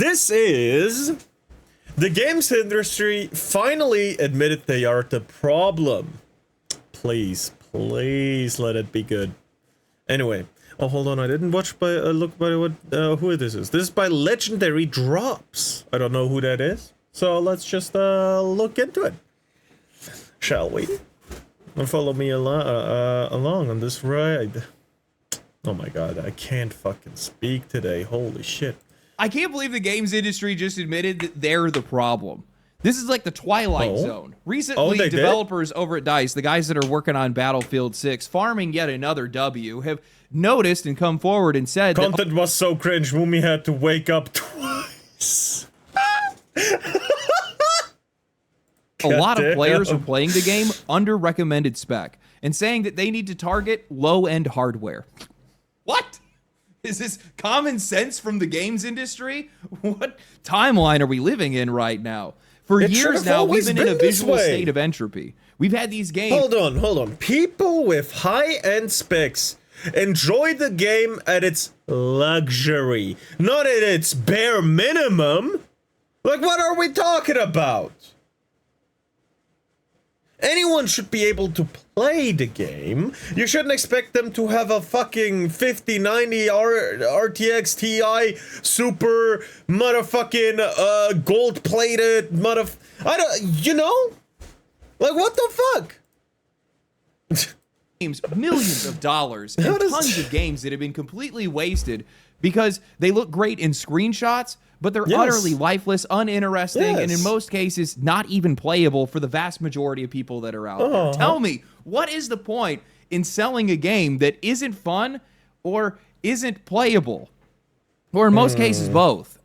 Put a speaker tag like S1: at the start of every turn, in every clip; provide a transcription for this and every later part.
S1: This is the games industry finally admitted they are the problem. Please let it be good. Anyway, oh hold on, I didn't watch by look by what who this is. This is by Legendary Drops. I don't know who that is, so let's just look into it, shall we? And follow me along on this ride. Oh my god, I can't fucking speak today. Holy shit.
S2: I can't believe the games industry just admitted that they're the problem. This is like the Twilight Zone. Recently, developers over at DICE, the guys that are working on Battlefield 6, farming yet another W, have noticed and come forward and said
S1: content was so cringe, Mumi had to wake up twice.
S2: A lot of players are playing the game under recommended spec and saying that they need to target low-end hardware. What? Is this common sense from the games industry? What timeline are we living in right now? For years now, we've been in a visual state of entropy. We've had these games...
S1: Hold on. People with high-end specs enjoy the game at its luxury, not at its bare minimum. Like, what are we talking about? Anyone should be able to play the game. You shouldn't expect them to have a fucking 5090 RTX Ti super motherfucking gold-plated I don't, you know? Like, what the fuck?
S2: Games, millions of dollars and tons of games that have been completely wasted because they look great in screenshots, but they're utterly lifeless, uninteresting, and in most cases, not even playable for the vast majority of people that are out there. Tell me, what is the point in selling a game that isn't fun or isn't playable? Or in most cases, both.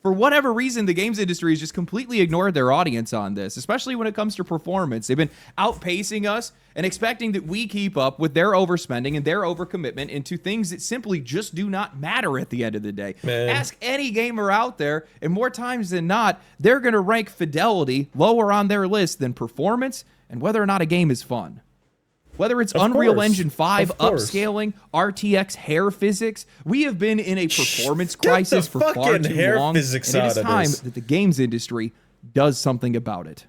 S2: For whatever reason, the games industry has just completely ignored their audience on this, especially when it comes to performance. They've been outpacing us and expecting that we keep up with their overspending and their overcommitment into things that simply just do not matter at the end of the day. Man. Ask any gamer out there, and more times than not, they're going to rank fidelity lower on their list than performance and whether or not a game is fun. Whether it's Unreal Engine 5 upscaling, RTX hair physics, we have been in a performance crisis for far too long, and it is time that the games industry does something about it.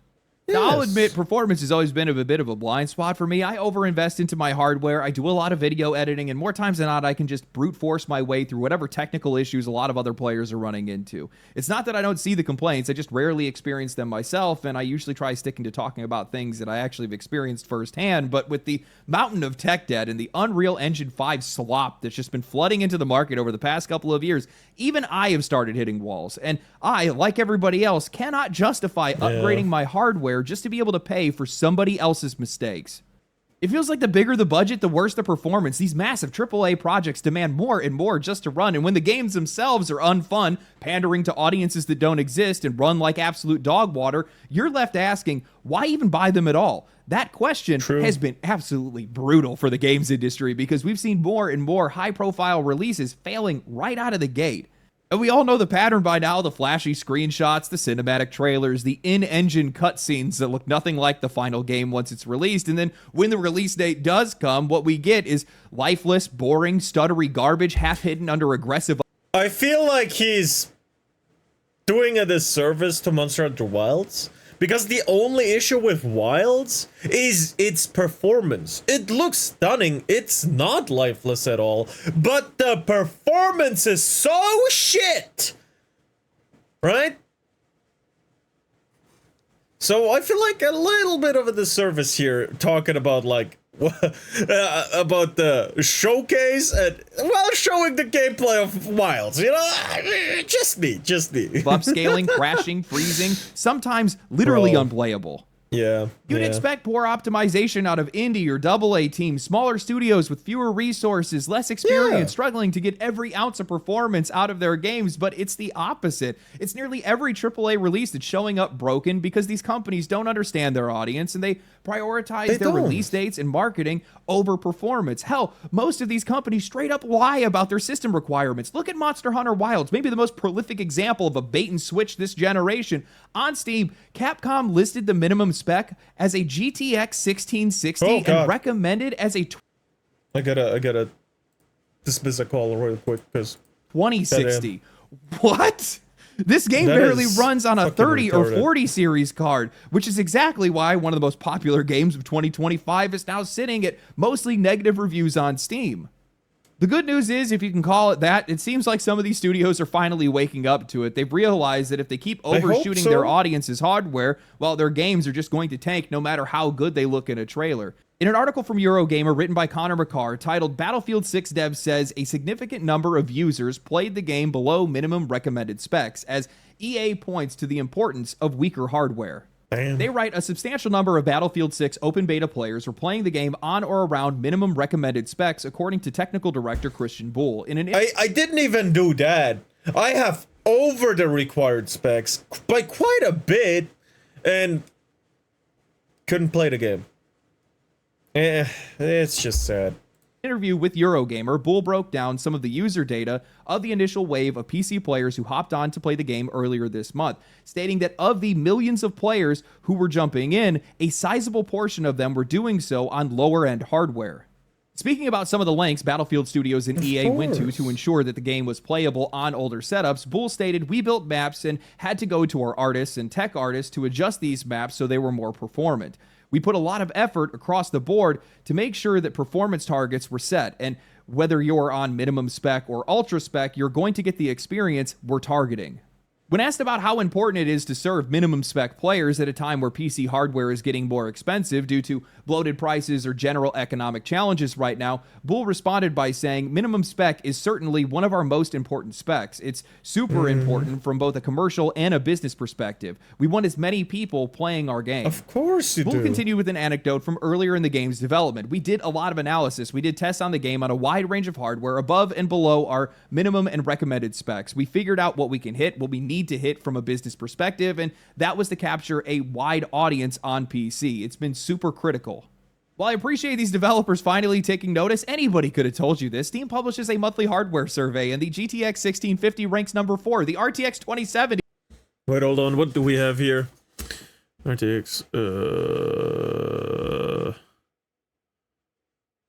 S2: Yes. Now, I'll admit, performance has always been a bit of a blind spot for me. I overinvest into my hardware. I do a lot of video editing, and more times than not, I can just brute force my way through whatever technical issues a lot of other players are running into. It's not that I don't see the complaints. I just rarely experience them myself, and I usually try sticking to talking about things that I actually have experienced firsthand. But with the mountain of tech debt and the Unreal Engine 5 slop that's just been flooding into the market over the past couple of years, even I have started hitting walls. And I, like everybody else, cannot justify upgrading my hardware just to be able to pay for somebody else's mistakes. It feels like the bigger the budget, the worse the performance. These massive AAA projects demand more and more just to run, and when the games themselves are unfun, pandering to audiences that don't exist, and run like absolute dog water, you're left asking, why even buy them at all? That question has been absolutely brutal for the games industry because we've seen more and more high-profile releases failing right out of the gate. And we all know the pattern by now, the flashy screenshots, the cinematic trailers, the in-engine cutscenes that look nothing like the final game once it's released. And then when the release date does come, what we get is lifeless, boring, stuttery garbage half hidden under aggressive...
S1: I feel like he's doing a disservice to Monster Hunter Wilds. Because the only issue with Wilds is its performance. It looks stunning. It's not lifeless at all. But the performance is so shit! Right? So I feel like a little bit of a disservice here talking about like about the showcase and well showing the gameplay of Wilds, you know, just me.
S2: Upscaling, crashing, freezing, sometimes literally unplayable.
S1: Yeah.
S2: You'd expect poor optimization out of indie or AA teams, smaller studios with fewer resources, less experience, struggling to get every ounce of performance out of their games, but it's the opposite. It's nearly every AAA release that's showing up broken because these companies don't understand their audience and they prioritize their release dates and marketing over performance. Hell, most of these companies straight up lie about their system requirements. Look at Monster Hunter Wilds, maybe the most prolific example of a bait and switch this generation. On Steam, Capcom listed the minimum spec as a GTX 1660 and recommended as a...
S1: I gotta dismiss a call real quick because...
S2: 2060. What? This game
S1: That
S2: barely
S1: is
S2: runs on a
S1: fucking
S2: 30 or
S1: retarded.
S2: 40 series card, which is exactly why one of the most popular games of 2025 is now sitting at mostly negative reviews on Steam. The good news is, if you can call it that, it seems like some of these studios are finally waking up to it. They've realized that if they keep overshooting their audience's hardware, well, their games are just going to tank no matter how good they look in a trailer. In an article from Eurogamer written by Connor McCarr titled Battlefield 6 Dev says a significant number of users played the game below minimum recommended specs, as EA points to the importance of weaker hardware.
S1: Damn.
S2: They write a substantial number of Battlefield 6 open beta players were playing the game on or around minimum recommended specs, according to technical director Christian Bull.
S1: I didn't even do that. I have over the required specs by quite a bit and couldn't play the game. It's just sad.
S2: Interview with Eurogamer, Bull broke down some of the user data of the initial wave of PC players who hopped on to play the game earlier this month, stating that of the millions of players who were jumping in, a sizable portion of them were doing so on lower-end hardware. Speaking about some of the lengths Battlefield Studios and EA went to ensure that the game was playable on older setups, Bull stated, "We built maps and had to go to our artists and tech artists to adjust these maps so they were more performant. We put a lot of effort across the board to make sure that performance targets were set, and whether you're on minimum spec or ultra spec, you're going to get the experience we're targeting." When asked about how important it is to serve minimum spec players at a time where PC hardware is getting more expensive due to bloated prices or general economic challenges right now, Bull responded by saying, "Minimum spec is certainly one of our most important specs. It's super important from both a commercial and a business perspective. We want as many people playing our game."
S1: Of course you do.
S2: Bull continued with an anecdote from earlier in the game's development. "We did a lot of analysis. We did tests on the game on a wide range of hardware above and below our minimum and recommended specs. We figured out what we can hit, what we need to hit from a business perspective, and that was to capture a wide audience on PC. It's been super critical." While I appreciate these developers finally taking notice, anybody could have told you this. Steam publishes a monthly hardware survey, and the GTX 1650 ranks number 4. The RTX 2070...
S1: Wait, hold on. What do we have here? RTX.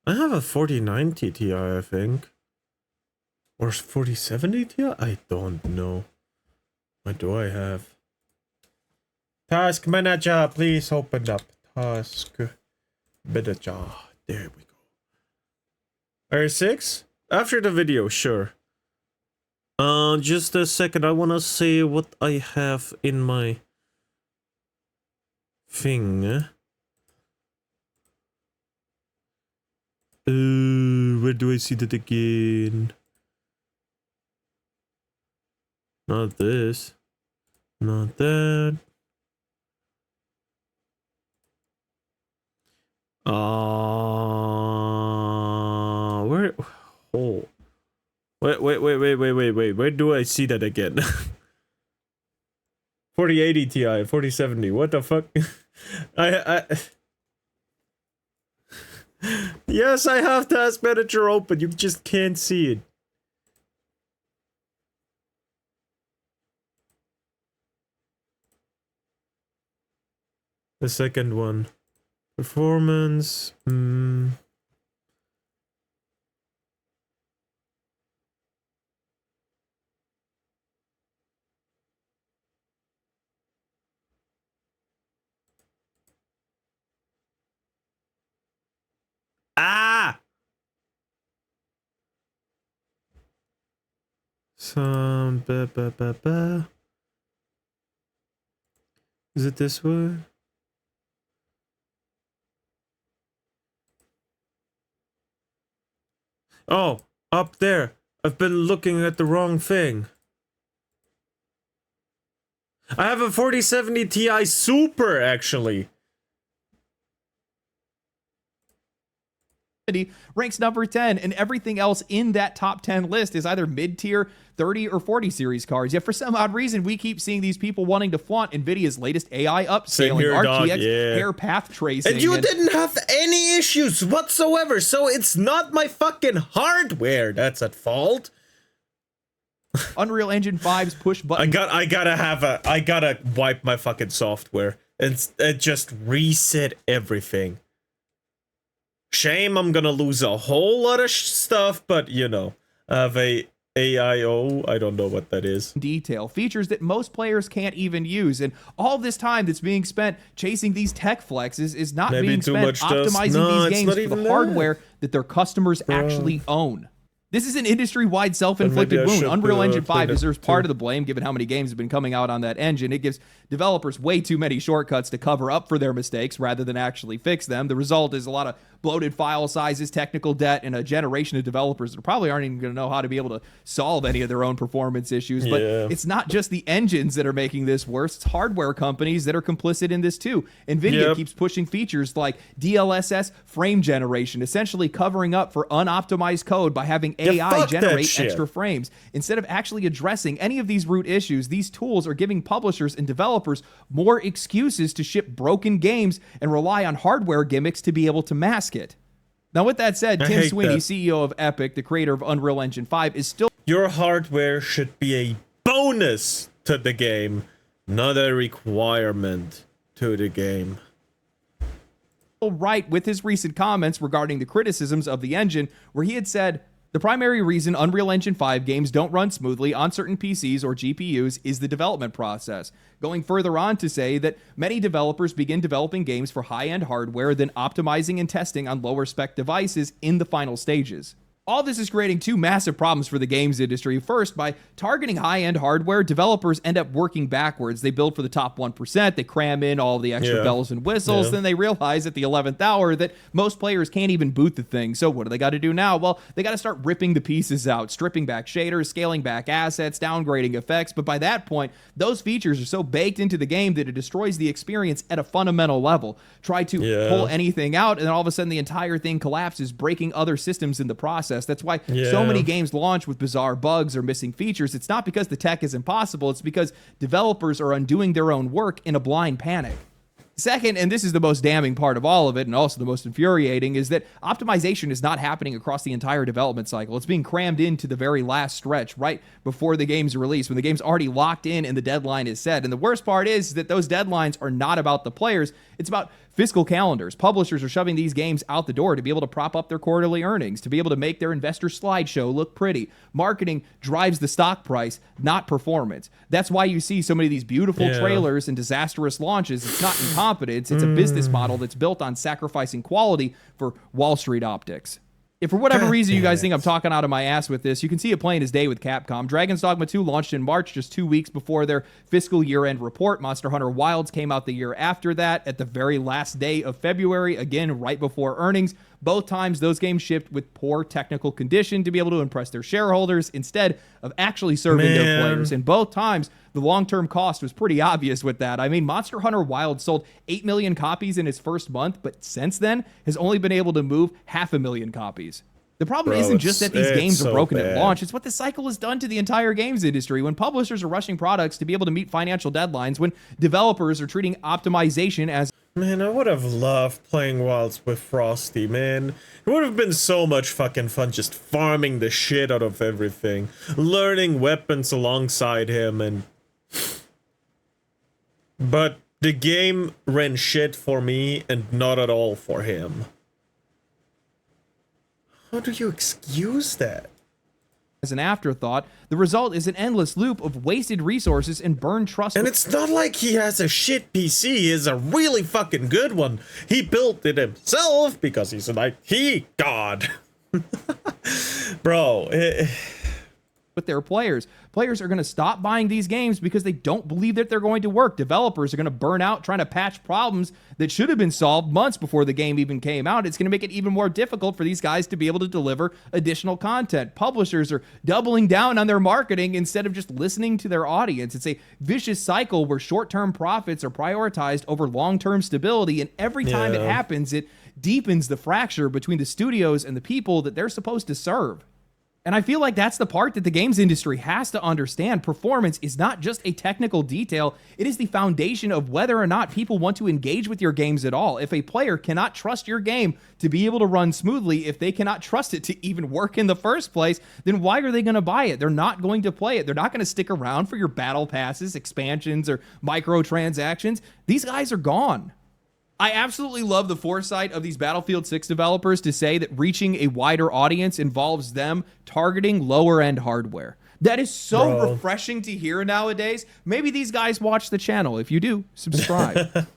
S1: I have a 4090 Ti, I think. Or 4070 Ti? I don't know. What do I have? Task manager, please open up. Task manager. There we go. R6? After the video, sure. Just a second. I wanna see what I have in my thing. Where do I see that again? Not this. Not that. Where? Oh. Wait. Where do I see that again? 4080 Ti, 4070. What the fuck? Yes, I have Task Manager open. You just can't see it. The second one. Performance. Ah! Some Is it this way? Oh, up there. I've been looking at the wrong thing. I have a 4070 Ti Super, actually.
S2: Ranks number 10, and everything else in that top 10 list is either mid-tier 30 or 40 series cards. Yet for some odd reason, we keep seeing these people wanting to flaunt NVIDIA's latest AI upscaling,
S1: here,
S2: RTX
S1: yeah.
S2: hair path tracing.
S1: And you didn't have any issues whatsoever, so it's not my fucking hardware that's at fault.
S2: Unreal Engine 5's push button.
S1: I gotta wipe my fucking software and just reset everything. Shame I'm gonna lose a whole lot of stuff, but you know, I have a AIO, I don't know what that is.
S2: Detail, features that most players can't even use. And all this time that's being spent chasing these tech flexes is not being spent optimizing these games for the hardware that their customers actually own. This is an industry-wide self-inflicted wound. Unreal Engine 5 deserves part of the blame, given how many games have been coming out on that engine. It gives developers way too many shortcuts to cover up for their mistakes rather than actually fix them. The result is a lot of bloated file sizes, technical debt, and a generation of developers that probably aren't even going to know how to be able to solve any of their own performance issues. But it's not just the engines that are making this worse. It's hardware companies that are complicit in this too. NVIDIA keeps pushing features like DLSS frame generation, essentially covering up for unoptimized code by having AI generate extra frames. Instead of actually addressing any of these root issues, these tools are giving publishers and developers more excuses to ship broken games and rely on hardware gimmicks to be able to mask it. Now, with that said, Tim Sweeney, CEO of Epic, the creator of Unreal Engine 5, is still...
S1: Your hardware should be a bonus to the game, not a requirement to the game.
S2: Right with his recent comments regarding the criticisms of the engine, where he had said, the primary reason Unreal Engine 5 games don't run smoothly on certain PCs or GPUs is the development process. Going further on to say that many developers begin developing games for high-end hardware, then optimizing and testing on lower-spec devices in the final stages. All this is creating two massive problems for the games industry. First, by targeting high-end hardware, developers end up working backwards. They build for the top 1%, they cram in all the extra bells and whistles, then they realize at the 11th hour that most players can't even boot the thing. So what do they got to do now? Well, they got to start ripping the pieces out, stripping back shaders, scaling back assets, downgrading effects. But by that point, those features are so baked into the game that it destroys the experience at a fundamental level. Try to pull anything out, and then all of a sudden the entire thing collapses, breaking other systems in the process. That's why so many games launch with bizarre bugs or missing features. It's not because the tech is impossible. It's because developers are undoing their own work in a blind panic. Second, and this is the most damning part of all of it, and also the most infuriating, is that optimization is not happening across the entire development cycle. It's being crammed into the very last stretch, right before the game's release, when the game's already locked in and the deadline is set. And the worst part is that those deadlines are not about the players. It's about fiscal calendars. Publishers are shoving these games out the door to be able to prop up their quarterly earnings, to be able to make their investor slideshow look pretty. Marketing drives the stock price, not performance. That's why you see so many of these beautiful trailers and disastrous launches. It's not incompetence. It's a business model that's built on sacrificing quality for Wall Street optics. If for whatever reason you guys think I'm talking out of my ass with this, you can see it plain as day with Capcom. Dragon's Dogma 2 launched in March, just 2 weeks before their fiscal year-end report. Monster Hunter Wilds came out the year after that, at the very last day of February, again, right before earnings. Both times, those games shipped with poor technical condition to be able to impress their shareholders instead of actually serving their players. And both times, the long-term cost was pretty obvious with that. I mean, Monster Hunter Wilds sold 8 million copies in its first month, but since then has only been able to move 500,000 copies. The problem isn't just that these games are broken at launch. It's what the cycle has done to the entire games industry. When publishers are rushing products to be able to meet financial deadlines, when developers are treating optimization as...
S1: Man, I would have loved playing Wilds with Frosty, man. It would have been so much fucking fun just farming the shit out of everything. Learning weapons alongside him and... But the game ran shit for me and not at all for him. How do you excuse that?
S2: As an afterthought, the result is an endless loop of wasted resources and burned trust.
S1: And it's not like he has a shit PC, he has a really fucking good one. He built it himself because he's an IT god. Bro,
S2: with their players. Players are going to stop buying these games because they don't believe that they're going to work. Developers are going to burn out trying to patch problems that should have been solved months before the game even came out. It's going to make it even more difficult for these guys to be able to deliver additional content. Publishers are doubling down on their marketing instead of just listening to their audience. It's a vicious cycle where short-term profits are prioritized over long-term stability, and every time it happens, it deepens the fracture between the studios and the people that they're supposed to serve. And I feel like that's the part that the games industry has to understand. Performance is not just a technical detail. It is the foundation of whether or not people want to engage with your games at all. If a player cannot trust your game to be able to run smoothly, if they cannot trust it to even work in the first place, then why are they going to buy it? They're not going to play it. They're not going to stick around for your battle passes, expansions, or microtransactions. These guys are gone. I absolutely love the foresight of these Battlefield 6 developers to say that reaching a wider audience involves them targeting lower-end hardware. That is so refreshing to hear nowadays. Maybe these guys watch the channel. If you do, subscribe.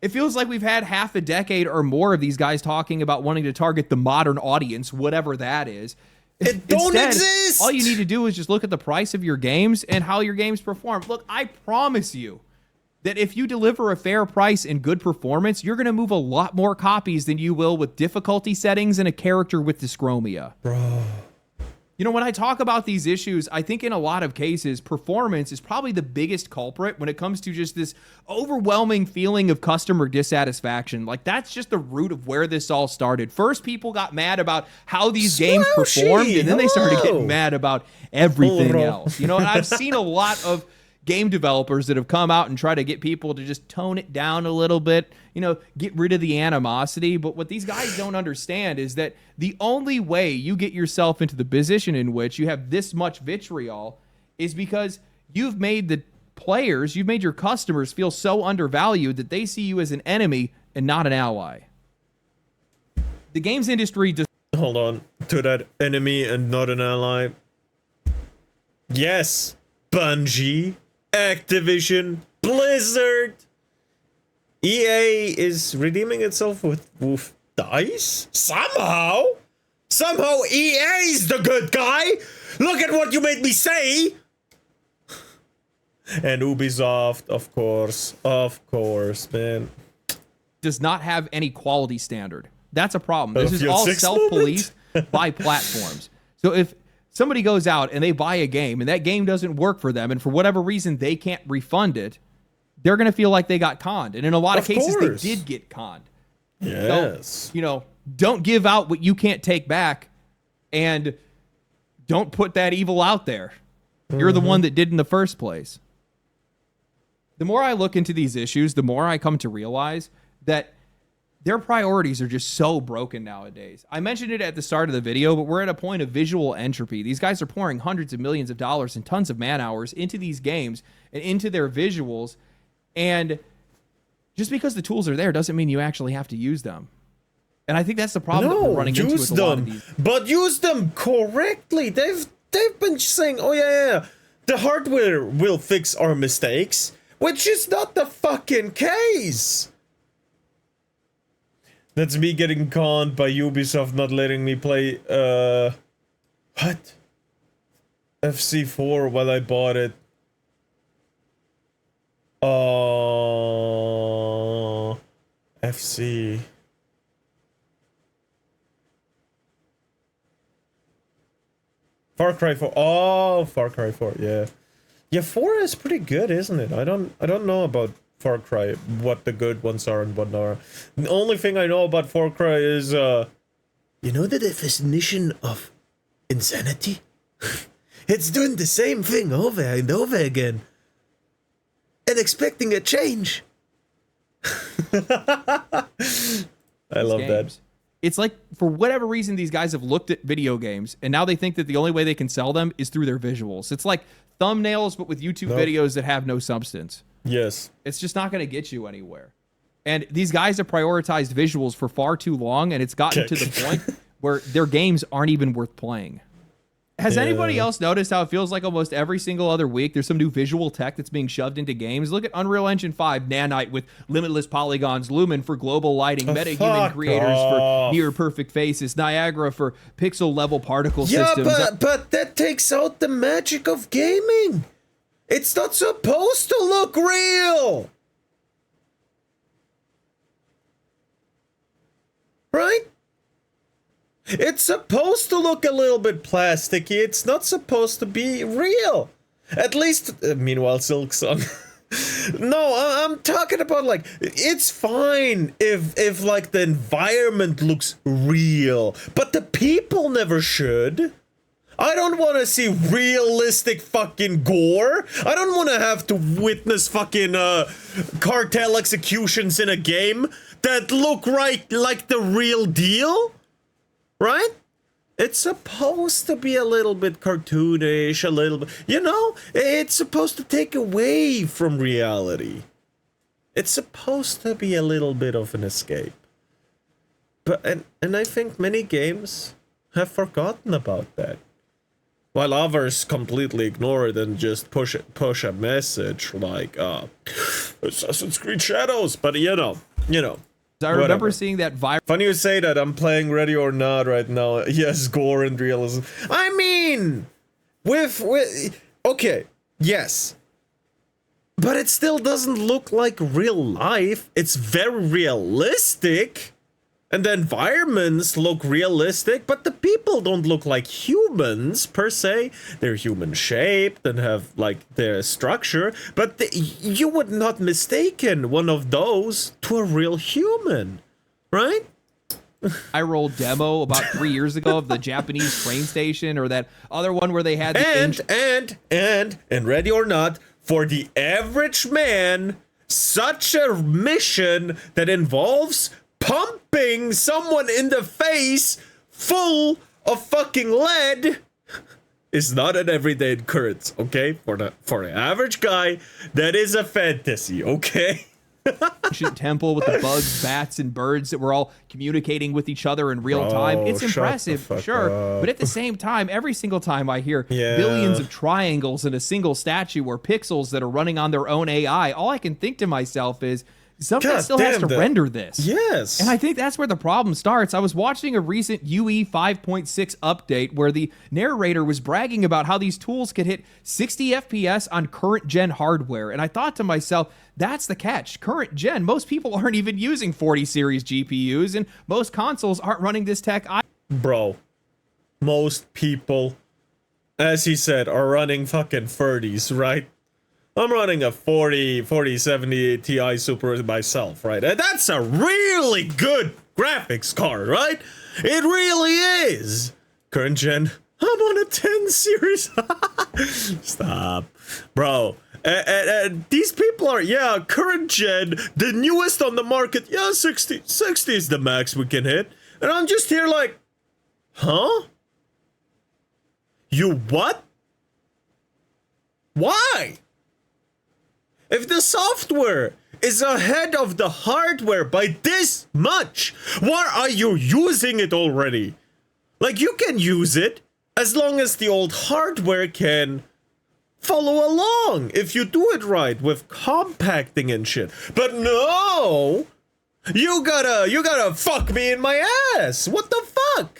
S2: It feels like we've had half a decade or more of these guys talking about wanting to target the modern audience, whatever that is.
S1: It don't exist!
S2: All you need to do is just look at the price of your games and how your games perform. Look, I promise you that if you deliver a fair price and good performance, you're going to move a lot more copies than you will with difficulty settings and a character with dyschromia.
S1: Bro.
S2: You know, when I talk about these issues, I think in a lot of cases, performance is probably the biggest culprit when it comes to just this overwhelming feeling of customer dissatisfaction. Like, that's just the root of where this all started. First, people got mad about how these games performed, and then they started getting mad about everything else. You know, and I've seen a lot of game developers that have come out and try to get people to just tone it down a little bit, you know, get rid of the animosity. But what these guys don't understand is that the only way you get yourself into the position in which you have this much vitriol is because you've made the players, you've made your customers feel so undervalued that they see you as an enemy and not an ally. The games industry does.
S1: Hold on. To that enemy and not an ally. Yes, Bungie, Activision, Blizzard. EA is redeeming itself with DICE? Somehow EA's the good guy! Look at what you made me say! And Ubisoft, of course, man.
S2: Does not have any quality standard. That's a problem. This is all self-policed by platforms. So if somebody goes out and they buy a game and that game doesn't work for them and for whatever reason they can't refund it, they're going to feel like they got conned. And in a lot of cases, they did get conned.
S1: Yes.
S2: So, you know, don't give out what you can't take back and don't put that evil out there. You're the one that did in the first place. The more I look into these issues, the more I come to realize that their priorities are just so broken nowadays. I mentioned it at the start of the video, but we're at a point of visual entropy. These guys are pouring hundreds of millions of dollars and tons of man hours into these games and into their visuals. And just because the tools are there doesn't mean you actually have to use them. And I think that's the problem that we're running into with a lot of these.
S1: But use them correctly. They've been saying, oh yeah, the hardware will fix our mistakes, which is not the fucking case. That's me getting conned by Ubisoft not letting me play, what? FC4 while I bought it. FC. Far Cry 4. Oh, Far Cry 4, yeah. Yeah, 4 is pretty good, isn't it? I don't know about Far Cry, what the good ones are and what not. The only thing I know about Far Cry is, you know the definition of insanity? It's doing the same thing over and over again. And expecting a change. I love that.
S2: It's like, for whatever reason, these guys have looked at video games, and now they think that the only way they can sell them is through their visuals. It's like thumbnails, but with YouTube videos that have no substance.
S1: Yes.
S2: It's just not going to get you anywhere. And these guys have prioritized visuals for far too long, and it's gotten to the point where their games aren't even worth playing. Has anybody else noticed how it feels like almost every single other week there's some new visual tech that's being shoved into games? Look at Unreal Engine 5 Nanite with limitless polygons, Lumen for global lighting, MetaHuman creators for near perfect faces, Niagara for pixel level particle systems.
S1: But that takes out the magic of gaming. It's not supposed to look real. Right? It's supposed to look a little bit plasticky. It's not supposed to be real. At least, meanwhile, Silk Song. No, I'm talking about, like, it's fine if like the environment looks real, but the people never should. I don't want to see realistic fucking gore. I don't want to have to witness fucking cartel executions in a game that look right like the real deal. Right? It's supposed to be a little bit cartoonish, a little bit, you know, it's supposed to take away from reality. It's supposed to be a little bit of an escape. But and I think many games have forgotten about that. While others completely ignore it and just push a message like Assassin's Creed Shadows, but you know.
S2: I remember seeing that viral.
S1: Funny you say that. I'm playing Ready or Not right now. Yes, gore and realism. I mean, with okay, yes. But it still doesn't look like real life. It's very realistic. And the environments look realistic, but the people don't look like humans per se. They're human shaped and have like their structure, but you would not mistaken one of those to a real human, right?
S2: Viral demo about 3 years ago of the Japanese train station, or that other one where they had the
S1: and Ready or Not, for the average man, such a mission that involves pumping someone in the face full of fucking lead is not an everyday occurrence, okay? For the average guy, that is a fantasy, okay?
S2: ancient temple with the bugs, bats, and birds that were all communicating with each other in real time. It's impressive, sure. But at the same time, every single time I hear billions of triangles in a single statue or pixels that are running on their own AI, all I can think to myself is, something still has to render this.
S1: Yes.
S2: And I think that's where the problem starts. I was watching a recent UE 5.6 update where the narrator was bragging about how these tools could hit 60 FPS on current gen hardware. And I thought to myself, that's the catch. Current gen, most people aren't even using 40 series GPUs, and most consoles aren't running this tech.
S1: Bro, most people, as he said, are running fucking 30s, right? I'm running a 4070 Ti Super myself, right? And that's a really good graphics card, right? It really is. Current gen, I'm on a 10 series. Stop. Bro, these people are, current gen, the newest on the market. 60 is the max we can hit. And I'm just here like, huh? You what? Why? If the software is ahead of the hardware by this much, why are you using it already? Like, you can use it as long as the old hardware can follow along if you do it right with compacting and shit. But no, you gotta fuck me in my ass. What the fuck?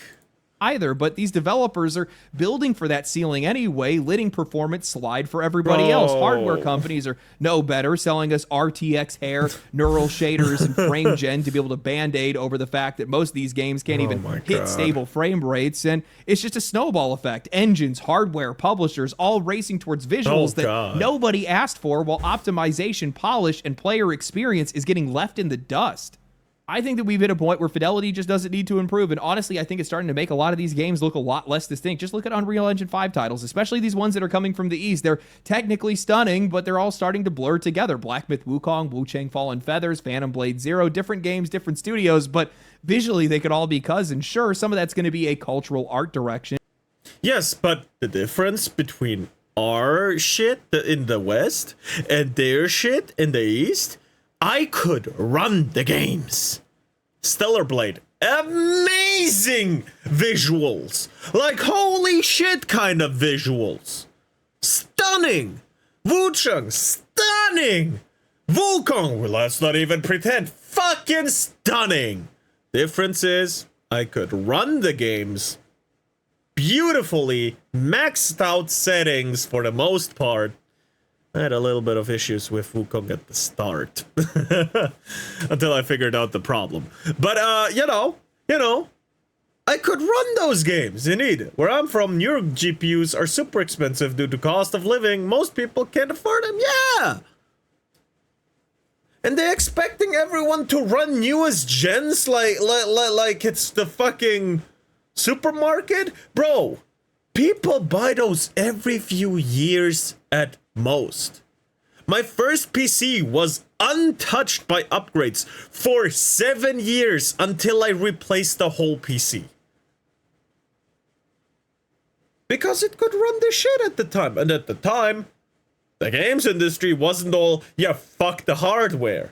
S2: Either, but these developers are building for that ceiling anyway, letting performance slide for everybody else. Hardware companies are no better, selling us RTX hair, neural shaders, and frame gen to be able to band-aid over the fact that most of these games can't even hit stable frame rates, and it's just a snowball effect. Engines, hardware, publishers, all racing towards visuals that nobody asked for, while optimization, polish, and player experience is getting left in the dust. I think that we've hit a point where fidelity just doesn't need to improve, and honestly, I think it's starting to make a lot of these games look a lot less distinct. Just look at Unreal Engine 5 titles, especially these ones that are coming from the East. They're technically stunning, but they're all starting to blur together. Black Myth Wukong, Wu-Chang Fallen Feathers, Phantom Blade Zero, different games, different studios, but visually they could all be cousins. Sure, some of that's going to be a cultural art direction.
S1: Yes, but the difference between our shit in the West and their shit in the East, I could run the games. Stellar Blade, amazing visuals, like holy shit kind of visuals, stunning. Wu-Chang, stunning. Wukong, well, let's not even pretend, fucking stunning. Difference is, I could run the games beautifully, maxed out settings for the most part. I had a little bit of issues with Wukong at the start until I figured out the problem. But, you know, I could run those games, indeed. Where I'm from, your GPUs are super expensive due to cost of living. Most people can't afford them, yeah. And they're expecting everyone to run newest gens like it's the fucking supermarket? Bro, people buy those every few years at most. My first PC was untouched by upgrades for 7 years until I replaced the whole PC. Because it could run the shit at the time. And at the time, the games industry wasn't all, yeah, fuck the hardware.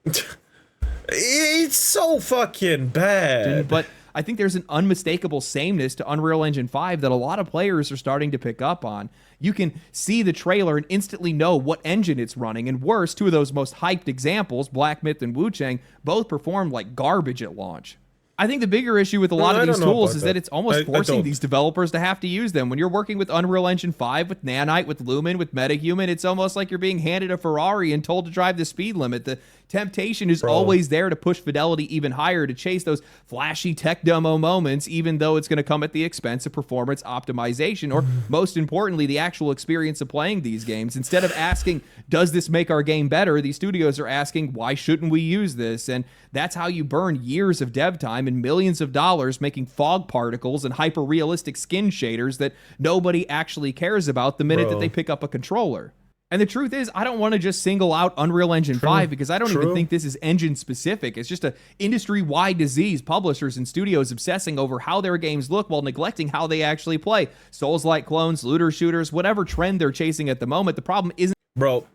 S1: It's so fucking bad.
S2: But I think there's an unmistakable sameness to Unreal Engine 5 that a lot of players are starting to pick up on. You can see the trailer and instantly know what engine it's running. And worse, two of those most hyped examples, Black Myth and Wu Chang, both performed like garbage at launch. I think the bigger issue with a lot of these tools is that it's almost forcing these developers to have to use them. When you're working with Unreal Engine 5, with Nanite, with Lumen, with MetaHuman, it's almost like you're being handed a Ferrari and told to drive the speed limit. The temptation is always there to push fidelity even higher, to chase those flashy tech demo moments, even though it's going to come at the expense of performance optimization, or most importantly, the actual experience of playing these games. Instead of asking, does this make our game better, these studios are asking, why shouldn't we use this? And that's how you burn years of dev time and millions of dollars making fog particles and hyper-realistic skin shaders that nobody actually cares about the minute that they pick up a controller. And the truth is, I don't want to just single out Unreal Engine 5 because I don't even think this is engine specific. It's just a industry-wide disease, publishers and studios obsessing over how their games look while neglecting how they actually play. Souls-like clones, looter shooters, whatever trend they're chasing at the moment, the problem isn't...
S1: Bro,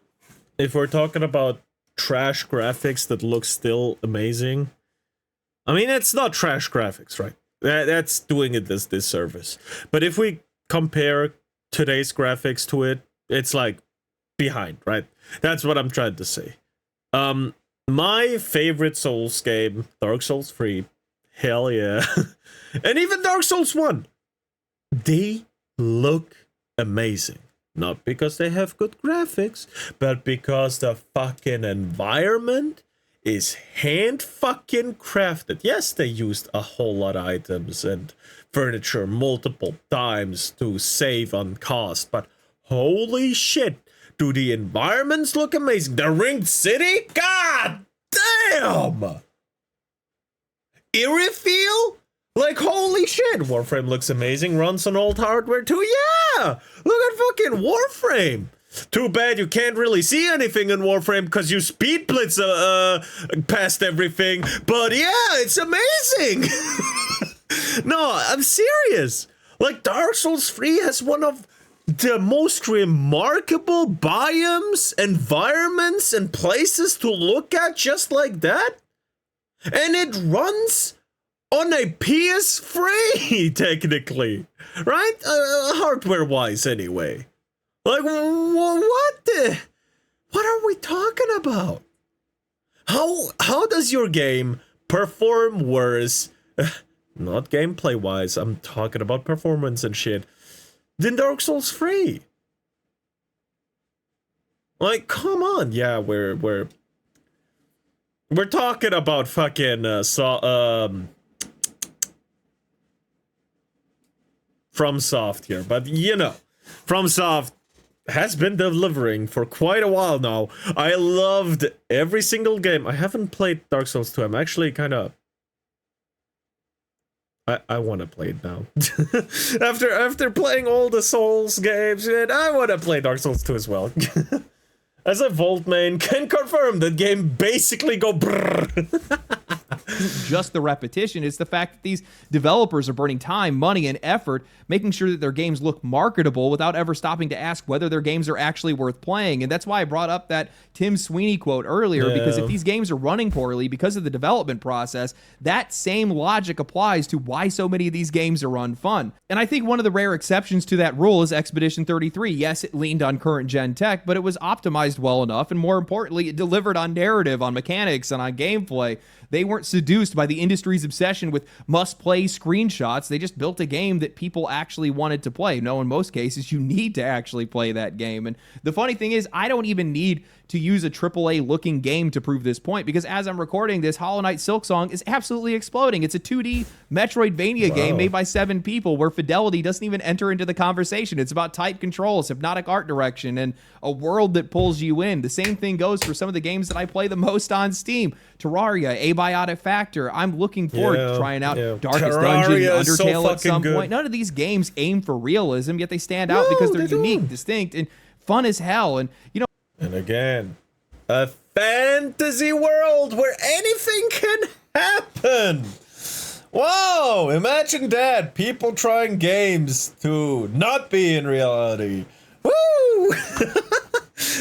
S1: if we're talking about trash graphics that look still amazing, I mean, it's not trash graphics, right? That's doing it this disservice. But if we compare today's graphics to it, it's like behind, right? That's what I'm trying to say. My favorite Souls game, Dark Souls 3, hell yeah. And even Dark Souls 1, they look amazing. Not because they have good graphics, but because the fucking environment is hand fucking crafted. Yes, they used a whole lot of items and furniture multiple times to save on cost, but holy shit, do the environments look amazing. The Ringed City? God damn! Eerie feel? Like, holy shit, Warframe looks amazing, runs on old hardware too. Yeah! Look at fucking Warframe! Too bad you can't really see anything in Warframe because you speed blitz past everything. But yeah, it's amazing! No, I'm serious. Like, Dark Souls 3 has one of the most remarkable biomes, environments, and places to look at just like that. And it runs on a PS3, technically. Right? Hardware-wise, anyway. Like, what are we talking about? How does your game perform worse, not gameplay-wise, I'm talking about performance and shit, than Dark Souls 3? Like, come on. Yeah, we're talking about fucking FromSoft here, but you know, FromSoft has been delivering for quite a while now. I loved every single game. I haven't played Dark Souls 2. I'm actually kind of... I want to play it now. after playing all the Souls games, I want to play Dark Souls 2 as well. As a Vault main, can confirm that game basically go brrrr.
S2: Just the repetition. It's the fact that these developers are burning time, money, and effort making sure that their games look marketable without ever stopping to ask whether their games are actually worth playing. And that's why I brought up that Tim Sweeney quote earlier, because if these games are running poorly because of the development process, that same logic applies to why so many of these games are unfun. And I think one of the rare exceptions to that rule is Expedition 33. Yes, it leaned on current gen tech, but it was optimized well enough, and more importantly, it delivered on narrative, on mechanics, and on gameplay. They weren't seduced by the industry's obsession with must-play screenshots. They just built a game that people actually wanted to play. No, in most cases, you need to actually play that game. And the funny thing is, I don't even need to use a AAA-looking game to prove this point, because as I'm recording this, Hollow Knight Silksong is absolutely exploding. It's a 2D Metroidvania game made by 7 people where fidelity doesn't even enter into the conversation. It's about tight controls, hypnotic art direction, and a world that pulls you in. The same thing goes for some of the games that I play the most on Steam. Terraria, Abiotic Factor. I'm looking forward to trying out Darkest Dungeon, Undertale at some point. None of these games aim for realism, yet they stand out because they're unique, distinct, and fun as hell. And, you know,
S1: and again, a fantasy world where anything can happen. Whoa, imagine that. People trying games to not be in reality. Woo!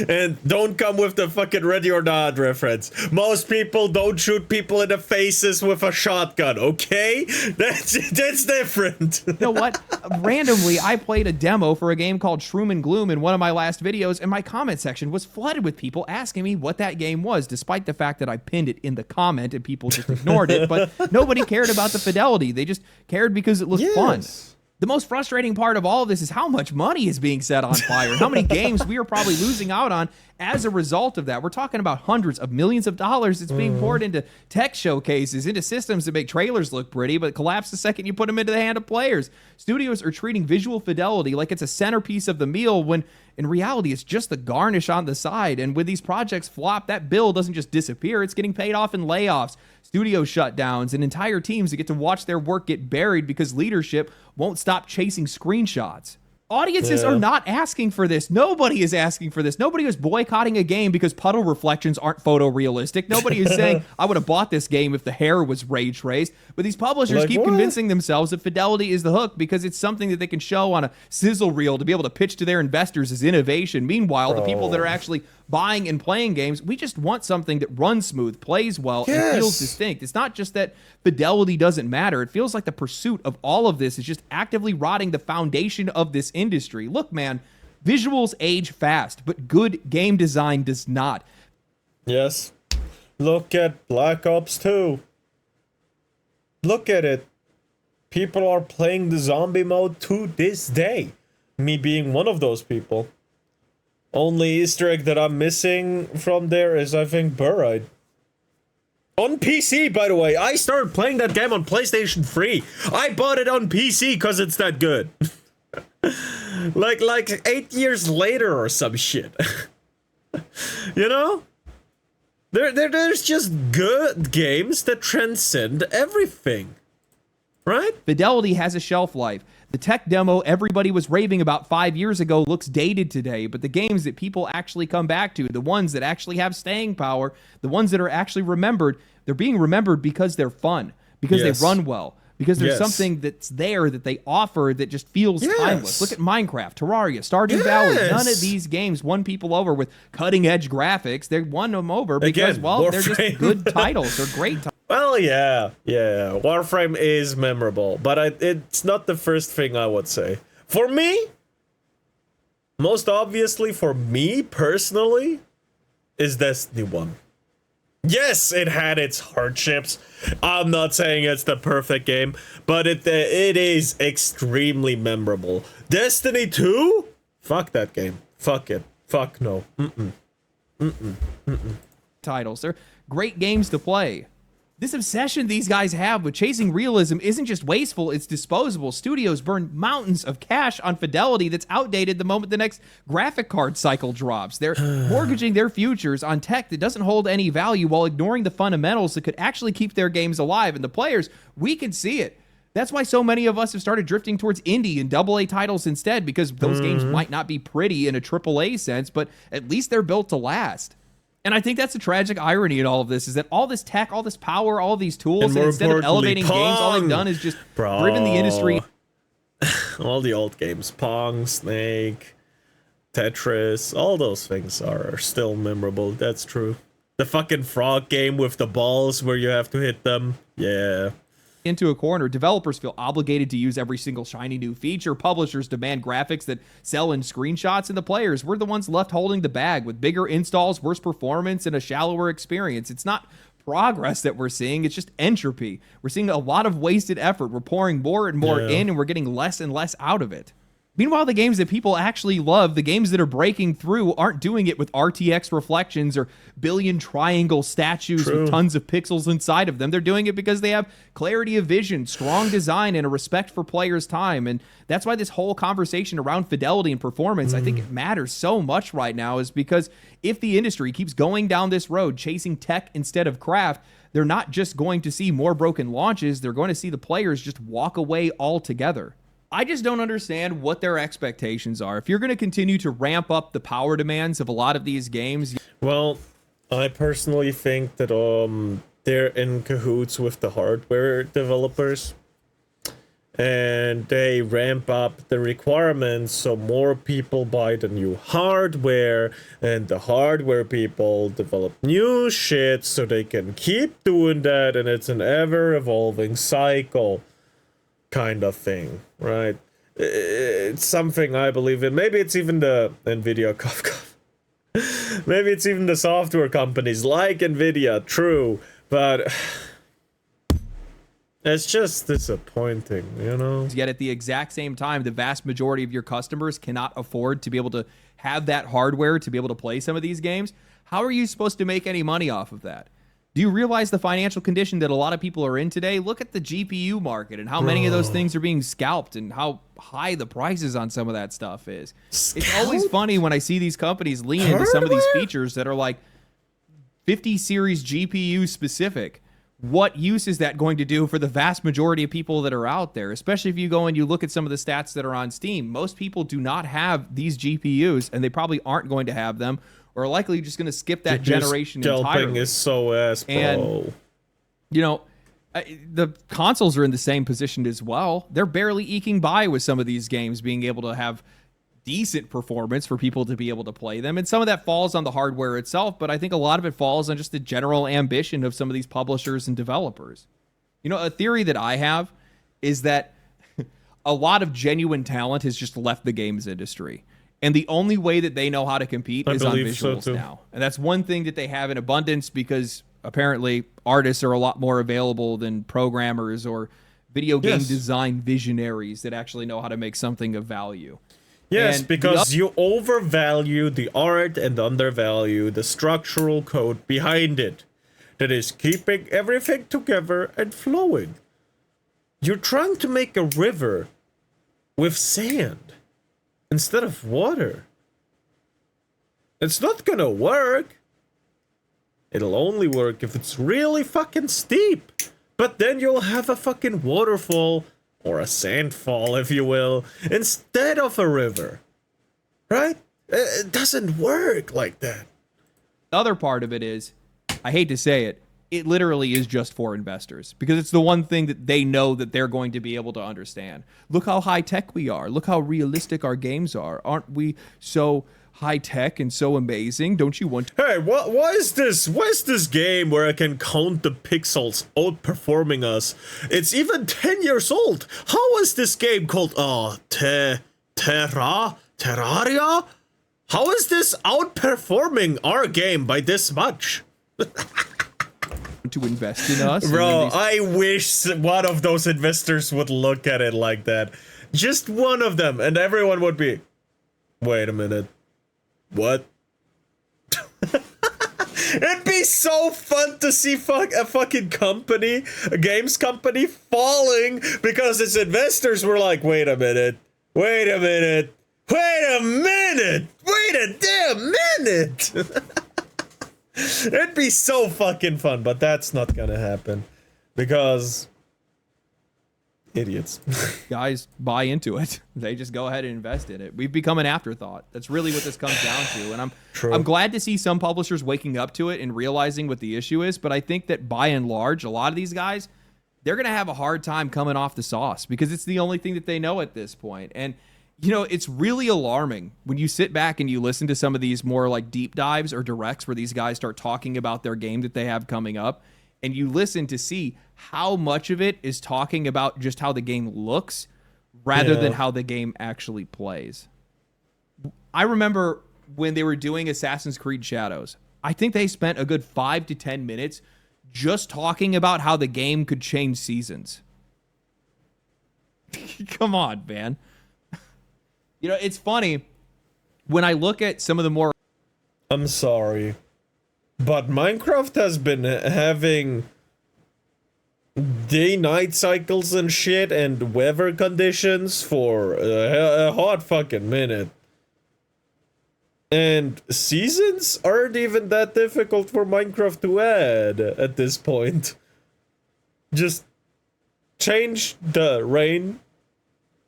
S1: And don't come with the fucking Ready or Not reference. Most people don't shoot people in the faces with a shotgun, okay? That's different.
S2: You know what? Randomly, I played a demo for a game called Shroom and Gloom in one of my last videos, and my comment section was flooded with people asking me what that game was, despite the fact that I pinned it in the comment and people just ignored it. But nobody cared about the fidelity. They just cared because it looked fun. The most frustrating part of all of this is how much money is being set on fire, how many games we are probably losing out on as a result of that. We're talking about hundreds of millions of dollars that's being poured into tech showcases, into systems that make trailers look pretty, but collapse the second you put them into the hand of players. Studios are treating visual fidelity like it's a centerpiece of the meal when in reality it's just the garnish on the side. And when these projects flop, that bill doesn't just disappear, it's getting paid off in layoffs, studio shutdowns, and entire teams that get to watch their work get buried because leadership won't stop chasing screenshots. Audiences are not asking for this. Nobody is asking for this. Nobody is boycotting a game because puddle reflections aren't photorealistic. Nobody is saying, I would have bought this game if the hair was ray traced. But these publishers keep convincing themselves that fidelity is the hook because it's something that they can show on a sizzle reel to be able to pitch to their investors as innovation. Meanwhile, the people that are actually buying and playing games, we just want something that runs smooth, plays well, and feels distinct. It's not just that fidelity doesn't matter. It feels like the pursuit of all of this is just actively rotting the foundation of this industry. Look, man, visuals age fast, but good game design does not.
S1: Yes. Look at Black Ops 2. Look at it. People are playing the zombie mode to this day. Me being one of those people. Only Easter egg that I'm missing from there is, I think, Burride. On PC, by the way. I started playing that game on PlayStation 3. I bought it on PC because it's that good. like 8 years later or some shit. You know? There's just good games that transcend everything. Right?
S2: Fidelity has a shelf life. The tech demo everybody was raving about 5 years ago looks dated today, but the games that people actually come back to, the ones that actually have staying power, the ones that are actually remembered, they're being remembered because they're fun, because they run well, because there's something that's there that they offer that just feels timeless. Look at Minecraft, Terraria, Stardew Valley. None of these games won people over with cutting-edge graphics. They won them over because, they're just good titles. They're great titles.
S1: Well, yeah. Warframe is memorable, but it's not the first thing I would say. For me, most obviously for me personally, is Destiny 1. Yes, it had its hardships. I'm not saying it's the perfect game, but it is extremely memorable. Destiny 2? Fuck that game. Fuck it. Fuck no.
S2: Titles. They're great games to play. This obsession these guys have with chasing realism isn't just wasteful, it's disposable. Studios burn mountains of cash on fidelity that's outdated the moment the next graphic card cycle drops. They're mortgaging their futures on tech that doesn't hold any value while ignoring the fundamentals that could actually keep their games alive. And the players, we can see it. That's why so many of us have started drifting towards indie and AA titles instead, because those games might not be pretty in a AAA sense, but at least they're built to last. And I think that's the tragic irony in all of this, is that all this tech, all this power, all these tools, and instead of elevating games, all they've done is just driven the industry.
S1: All the old games, Pong, Snake, Tetris, all those things are still memorable. That's true. The fucking frog game with the balls where you have to hit them. Yeah.
S2: Into a corner. Developers feel obligated to use every single shiny new feature. Publishers demand graphics that sell in screenshots, and the players, we're the ones left holding the bag with bigger installs, worse performance, and a shallower experience. It's not progress that we're seeing, it's just entropy. We're seeing a lot of wasted effort. We're pouring more and more in, and we're getting less and less out of it. Meanwhile, the games that people actually love, the games that are breaking through, aren't doing it with RTX reflections or billion triangle statues with tons of pixels inside of them. They're doing it because they have clarity of vision, strong design, and a respect for players' time. And that's why this whole conversation around fidelity and performance, I think it matters so much right now, is because if the industry keeps going down this road, chasing tech instead of craft, they're not just going to see more broken launches, they're going to see the players just walk away altogether. I just don't understand what their expectations are. If you're going to continue to ramp up the power demands of a lot of these games...
S1: Well, I personally think that they're in cahoots with the hardware developers. and they ramp up the requirements so more people buy the new hardware, and the hardware people develop new shit so they can keep doing that, and it's an ever evolving cycle kind of thing, right? It's something I believe in. Maybe it's even the Nvidia Kafka. Maybe it's even the software companies like Nvidia, true, but it's just disappointing, you know?
S2: Yet at the exact same time, the vast majority of your customers cannot afford to be able to have that hardware to be able to play some of these games. How are you supposed to make any money off of that? Do you realize the financial condition that a lot of people are in today? Look at the GPU market and how many of those things are being scalped and how high the prices on some of that stuff is. It's always funny when I see these companies lean into some of these features that are like 50 series GPU specific. What use is that going to do for the vast majority of people that are out there? Especially if you go and you look at some of the stats that are on Steam. Most people do not have these GPUs, and they probably aren't going to have them, or are likely just going to skip that generation entirely.
S1: Is so ass, bro.
S2: And, you know, the consoles are in the same position as well. They're barely eking by with some of these games being able to have decent performance for people to be able to play them. And some of that falls on the hardware itself, but I think a lot of it falls on just the general ambition of some of these publishers and developers. You know, a theory that I have is that a lot of genuine talent has just left the games industry. And the only way that they know how to compete is on visuals now. And that's one thing that they have in abundance because apparently artists are a lot more available than programmers or video game design visionaries that actually know how to make something of value.
S1: Yes,
S2: and
S1: because you overvalue the art and undervalue the structural code behind it that is keeping everything together and flowing. You're trying to make a river with sand instead of water. It's not gonna work. It'll only work if it's really fucking steep. But then you'll have a fucking waterfall, or a sandfall, if you will, instead of a river. Right? It doesn't work like that.
S2: The other part of it is, I hate to say it, it literally is just for investors because it's the one thing that they know that they're going to be able to understand. Look how high tech we are. Look how realistic our games are. Aren't we so high tech and so amazing? Don't you want to?
S1: Hey, why is this game where I can count the pixels outperforming us? It's even 10 years old. How is this game called Terraria? How is this outperforming our game by this much?
S2: To invest in us,
S1: bro. I wish one of those investors would look at it like that. Just one of them, and everyone would be, wait a minute, what? It'd be so fun to see a fucking company, a games company, falling because its investors were like, wait a minute, wait a minute, wait a minute, wait a damn minute. It'd be so fucking fun, but that's not gonna happen because idiots.
S2: Guys buy into it. They just go ahead and invest in it. We've become an afterthought. That's really what this comes down to. And I'm glad to see some publishers waking up to it and realizing what the issue is. But I think that by and large, a lot of these guys, they're gonna have a hard time coming off the sauce because it's the only thing that they know at this point. And you know, it's really alarming when you sit back and you listen to some of these more like deep dives or directs where these guys start talking about their game that they have coming up, and you listen to see how much of it is talking about just how the game looks rather than how the game actually plays. I remember when they were doing Assassin's Creed Shadows, I think they spent a good 5 to 10 minutes just talking about how the game could change seasons. Come on, man. You know, it's funny when I look at some of the more...
S1: I'm sorry, but Minecraft has been having day-night cycles and shit and weather conditions for a hot fucking minute. And seasons aren't even that difficult for Minecraft to add at this point. Just change the rain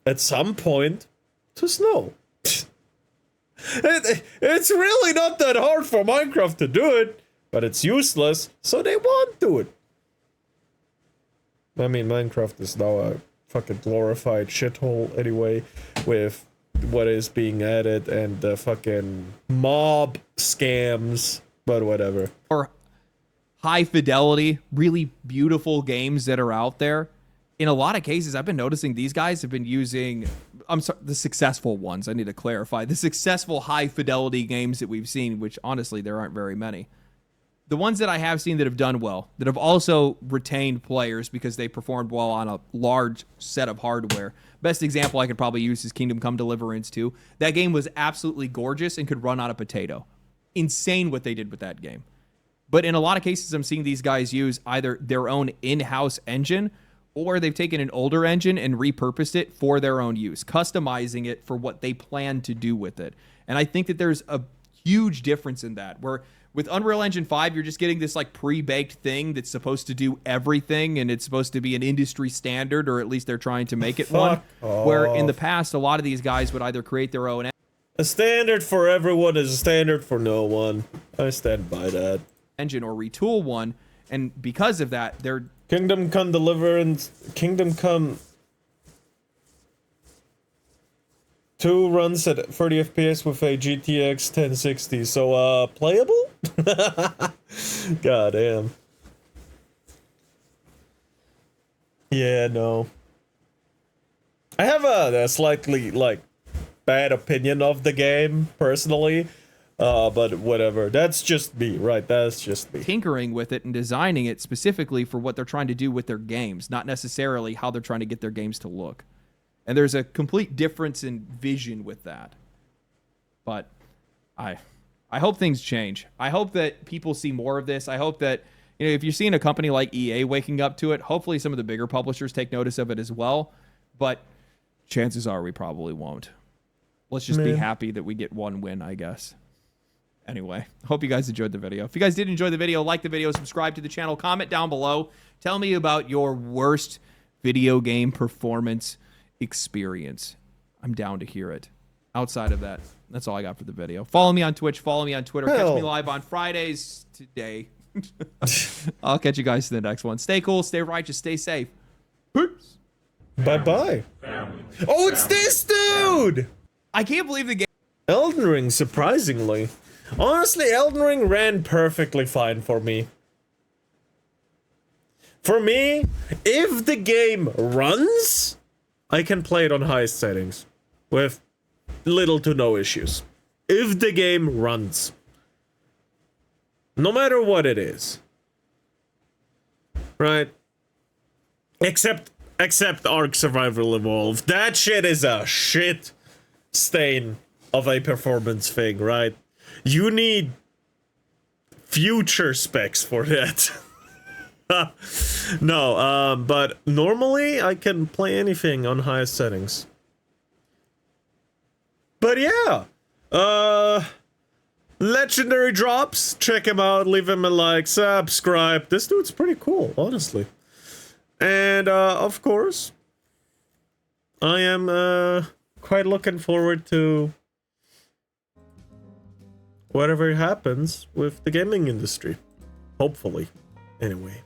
S1: at some point to snow. It's really not that hard for Minecraft to do it, but it's useless, so they won't do it. I mean, Minecraft is now a fucking glorified shithole anyway, with what is being added and the fucking mob scams, but whatever.
S2: Or high fidelity, really beautiful games that are out there. In a lot of cases, I've been noticing these guys have been using, I'm sorry, the successful ones. I need to clarify. The successful high fidelity games that we've seen, which honestly, there aren't very many. The ones that I have seen that have done well, that have also retained players because they performed well on a large set of hardware. Best example I could probably use is Kingdom Come Deliverance 2. That game was absolutely gorgeous and could run on a potato. Insane what they did with that game. But in a lot of cases, I'm seeing these guys use either their own in-house engine, or they've taken an older engine and repurposed it for their own use, customizing it for what they plan to do with it. And I think that there's a huge difference in that, where with Unreal Engine 5, you're just getting this like pre-baked thing that's supposed to do everything, and it's supposed to be an industry standard, or at least they're trying to make it one. Where in the past, a lot of these guys would either create their own
S1: a standard for everyone is a standard for no one. I stand by that.
S2: Engine or retool one, and because of that, they're
S1: Kingdom Come Deliverance, Kingdom Come 2 runs at 30 FPS with a GTX 1060, so playable? God damn. Yeah, no. I have a slightly, like, bad opinion of the game, personally. But whatever. That's just me, right? That's just me.
S2: Tinkering with it and designing it specifically for what they're trying to do with their games, not necessarily how they're trying to get their games to look. And there's a complete difference in vision with that. But I hope things change. I hope that people see more of this. I hope that, you know, if you're seeing a company like EA waking up to it, hopefully some of the bigger publishers take notice of it as well. But chances are we probably won't. Let's just be happy that we get one win, I guess. Anyway, hope you guys enjoyed the video. If you guys did enjoy the video, like the video, subscribe to the channel, comment down below. Tell me about your worst video game performance experience. I'm down to hear it. Outside of that, that's all I got for the video. Follow me on Twitch. Follow me on Twitter. Catch me live on Fridays today. I'll catch you guys in the next one. Stay cool, stay righteous, stay safe. Peace.
S1: Bye-bye. Oh, it's this dude!
S2: I can't believe the game.
S1: Elden Ring, surprisingly. Honestly, Elden Ring ran perfectly fine for me. For me, if the game runs, I can play it on highest settings with little to no issues. If the game runs. No matter what it is. Right? Except Ark Survival Evolved. That shit is a shit stain of a performance thing, right? You need future specs for that. No, but normally I can play anything on highest settings. But yeah, legendary drops, check him out, leave him a like, subscribe. This dude's pretty cool, honestly. And of course, I am quite looking forward to whatever happens with the gaming industry. Hopefully. Anyway.